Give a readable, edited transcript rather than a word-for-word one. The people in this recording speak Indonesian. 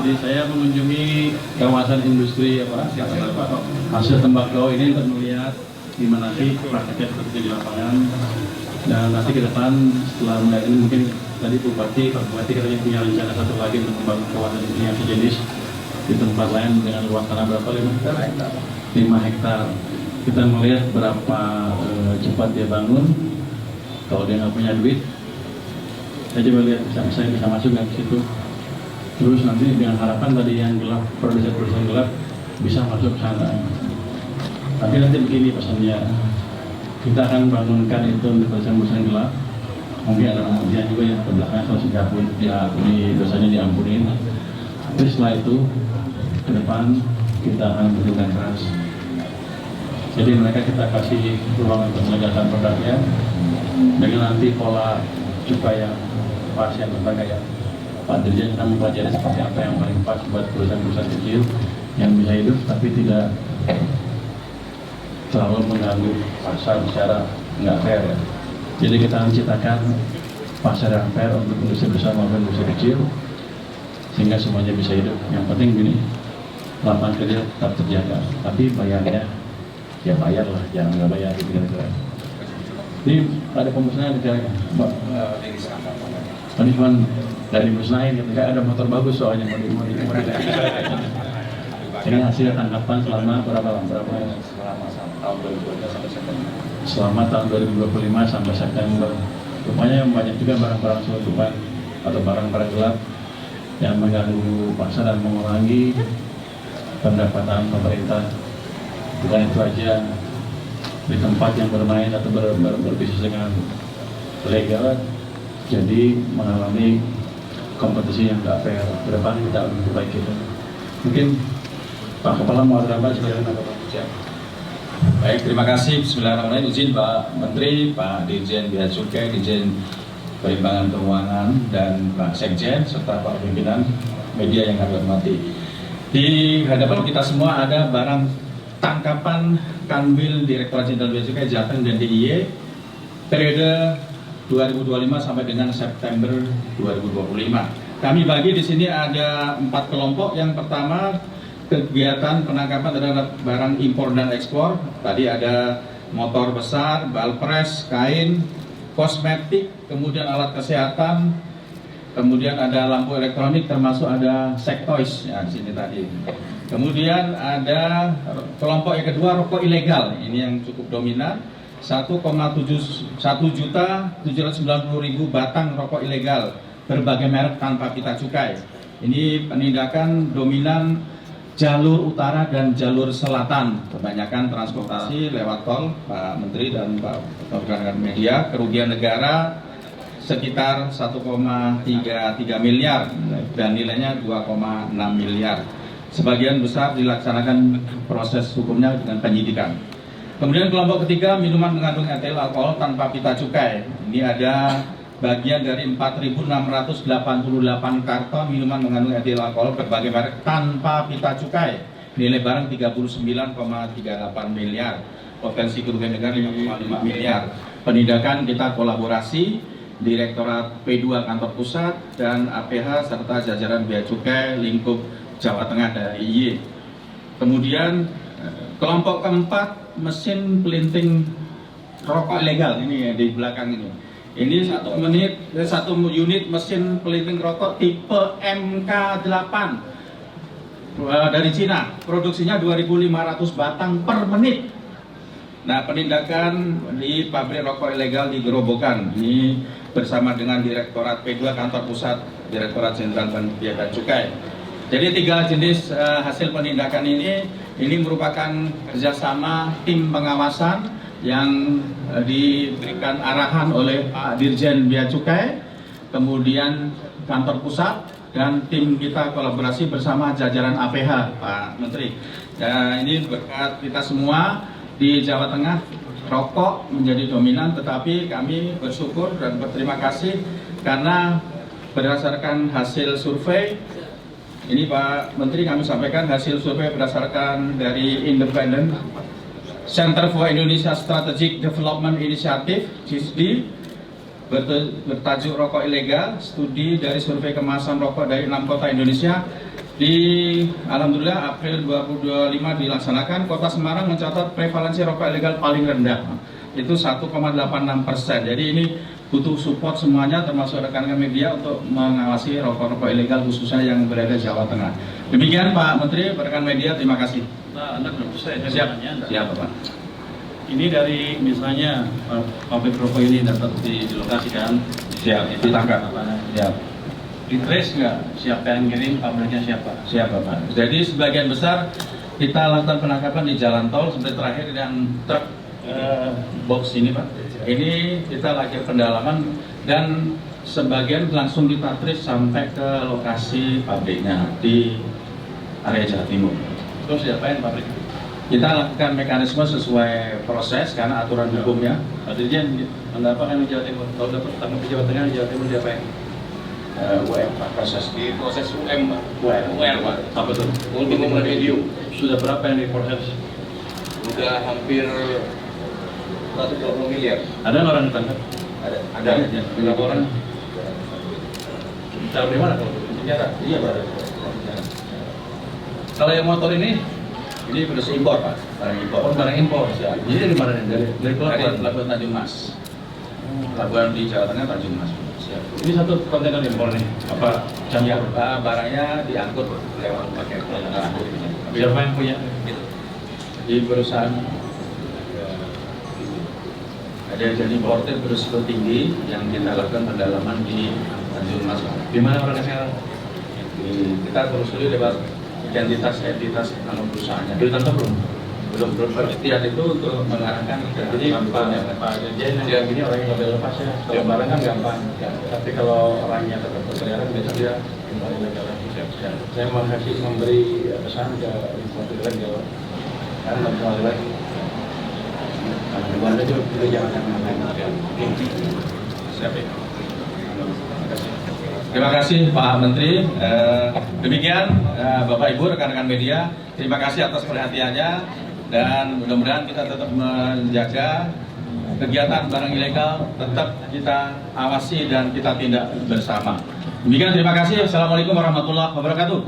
Jadi saya mengunjungi kawasan industri hasil tembakau ini untuk melihat gimana sih prakteknya seperti di lapangan. Dan nanti ke depan setelah melihat ini mungkin tadi Pak Bupati katanya punya rencana satu lagi untuk membangun kawasan ini yang sejenis di tempat lain dengan luas tanah berapa 5 hektar? 5 hektar. Kita melihat berapa cepat dia bangun. Kalau dia nggak punya duit, saya coba lihat saya bisa masuk nggak ke situ. Terus nanti dengan harapan tadi yang gelap, produsen gelap bisa masuk ke sana. Tapi nanti begini pesannya, kita akan bangunkan itu untuk produsen gelap. Mungkin ada kemudian juga yang ke belakang kalau sudah pun diampuni, dosanya diampuni. Tapi setelah itu ke depan kita akan berjuang keras. Jadi mereka kita kasih ruang untuk menegakkan produknya dengan nanti pola cukai yang pas yang berbagai ya. Pak Dirjen kami pelajari seperti apa yang paling pas buat perusahaan-perusahaan kecil yang bisa hidup tapi tidak terlalu mengganggu pasar secara nggak fair ya. Jadi kita menciptakan pasar yang fair untuk industri besar maupun industri kecil sehingga semuanya bisa hidup. Yang penting gini, lapangan kerja tetap terjaga, tapi bayarnya ya bayar lah, jangan nggak bayar gitu kira-kira. Jadi ada pemusnahan negara, Mbak. Tadi cuma dari musnahin, ketika ada motor bagus soalnya mau ini hasil tangkapan selama berapa? Selama tahun 2025 sampai September. Rupanya banyak juga barang-barang selundupan atau barang-barang gelap yang mengganggu pasar dan mengurangi pendapatan pemerintah. Bukan itu aja, di tempat yang bermain atau berbisnis dengan legal jadi mengalami kompetisi yang tidak fair. Ke depan kita lebih baik itu. Mungkin Pak Kepala mau ada apa? Silakan Pak. Baik, terima kasih. Bismillahirrahmanirrahim. Izin Pak Menteri, Pak Dirjen Bea Cukai, Dirjen Perimbangan Keuangan, dan Pak Sekjen serta Pak pimpinan media yang kami hormati. Di hadapan kita semua ada barang tangkapan Kanwil Direktorat Jenderal Bea Cukai Jateng dan DIY periode 2025 sampai dengan September 2025. Kami bagi di sini ada 4 kelompok. Yang pertama, kegiatan penangkapan terhadap barang impor dan ekspor. Tadi ada motor besar, balpres, kain, kosmetik, kemudian alat kesehatan, kemudian ada lampu elektronik, termasuk ada sektois ya, di sini tadi. Kemudian ada kelompok yang kedua, rokok ilegal. Ini yang cukup dominan. 1,790.000 batang rokok ilegal berbagai merek tanpa pita cukai. Ini penindakan dominan jalur utara dan jalur selatan, kebanyakan transportasi lewat tol, Pak Menteri dan Pak rekan media. Kerugian negara sekitar 1,33 miliar dan nilainya 2,6 miliar. Sebagian besar dilaksanakan proses hukumnya dengan penyidikan. Kemudian kelompok ketiga, minuman mengandung etil alkohol tanpa pita cukai. Ini ada bagian dari 4.688 karton minuman mengandung etil alkohol berbagai merek tanpa pita cukai. Nilai barang 39,38 miliar. Potensi kerugian negara 5,5 miliar. Penindakan kita kolaborasi Direktorat P2 Kantor Pusat dan APH serta jajaran Bea Cukai lingkup Jawa Tengah dari IY. Kemudian kelompok keempat, mesin pelinting rokok ilegal. Ini ya, di belakang ini. Ini satu unit mesin pelinting rokok tipe MK8 dari Cina. Produksinya 2.500 batang per menit. Nah, penindakan di pabrik rokok ilegal di Gerobokan. Ini bersama dengan Direktorat P2 Kantor Pusat Direktorat Jenderal Bea dan Cukai. Jadi 3 jenis hasil penindakan ini merupakan kerjasama tim pengawasan yang diberikan arahan oleh Pak Dirjen Bea Cukai, kemudian kantor pusat, dan tim kita kolaborasi bersama jajaran APH, Pak Menteri. Dan ini berkat kita semua di Jawa Tengah, rokok menjadi dominan, tetapi kami bersyukur dan berterima kasih karena berdasarkan hasil survei. Ini Pak Menteri, kami sampaikan hasil survei berdasarkan dari Independent Center for Indonesia Strategic Development Initiative (CISD) bertajuk Rokok Ilegal, studi dari survei kemasan rokok dari 6 kota Indonesia. Alhamdulillah April 2025 dilaksanakan, Kota Semarang mencatat prevalensi rokok ilegal paling rendah, itu 1,86%. Jadi ini butuh support semuanya, termasuk rekan-rekan media untuk mengawasi rokok-rokok ilegal khususnya yang berada di Jawa Tengah. Demikian Pak Menteri, rekan media, terima kasih. Nah, Anda belum selesai. Siap Pak. Ini dari misalnya pabrik rokok ini dapat di lokasi kan? Siap, ditangkap. Siap. Di-trace nggak siapa yang ngirim, pabriknya siapa? Siap Pak. Jadi sebagian besar kita lakukan penangkapan di jalan tol, seperti terakhir yang truk box ini Pak. Ini kita lagi pendalaman dan sebagian langsung kita trace sampai ke lokasi pabriknya di area Jawa Timur. Terus diapain pabrik? Kita lakukan mekanisme sesuai proses karena aturan hukumnya. Artinya Anda apa kan di Jawa Timur? Kalau dapat tangkap di Jawa Tengah, di Jawa Timur diapain? UM Pak, proses Di proses UM Pak. UR Pak. Apa tuh? Ultimum remedium. Sudah berapa yang diproses? Udah hampir 120 miliar. Ada nggak orang ditangkap? Ada. Berapa orang? Tahu di mana kalau penjara. Iya Pak. Kalau yang motor ini Ini beras impor Pak, barang impor. oh, barang impor. Siap. Jadi dari mana nih? Dari Dari pelabuhan. Pelabuhan Tanjung Mas. Pelabuhan di Jawa Tengah Tanjung Mas. Siap. Ini satu kontainer impor nih. Apa Ya, campur? barangnya diangkut lewat pakai angkut. Siapa yang punya? Gitu. Di perusahaan ada jadi importer berisiko tinggi yang kita lakukan pendalaman di Tanjung Mas. Di mana orangnya sekarang? Kita telusuri lewat identitas nama perusahaannya. Sudah ditangkap belum? Belum penelitian itu untuk mengarahkan ke Jadi Pak Dirjen yang ini orang yang nggak boleh lepas ya. Kalau barang kan gampang. Tapi kalau orangnya tetap berkeliaran biasanya dia kembali legal lagi. Saya mau kasih memberi pesan ke importer legal karena nggak kembali lagi. Anda juga jangan main-main. Siap ya. Terima kasih Pak Menteri. Demikian Bapak Ibu rekan-rekan media, terima kasih atas perhatiannya dan mudah-mudahan kita tetap menjaga kegiatan barang ilegal tetap kita awasi dan kita tindak bersama. Demikian terima kasih. Assalamualaikum warahmatullahi wabarakatuh.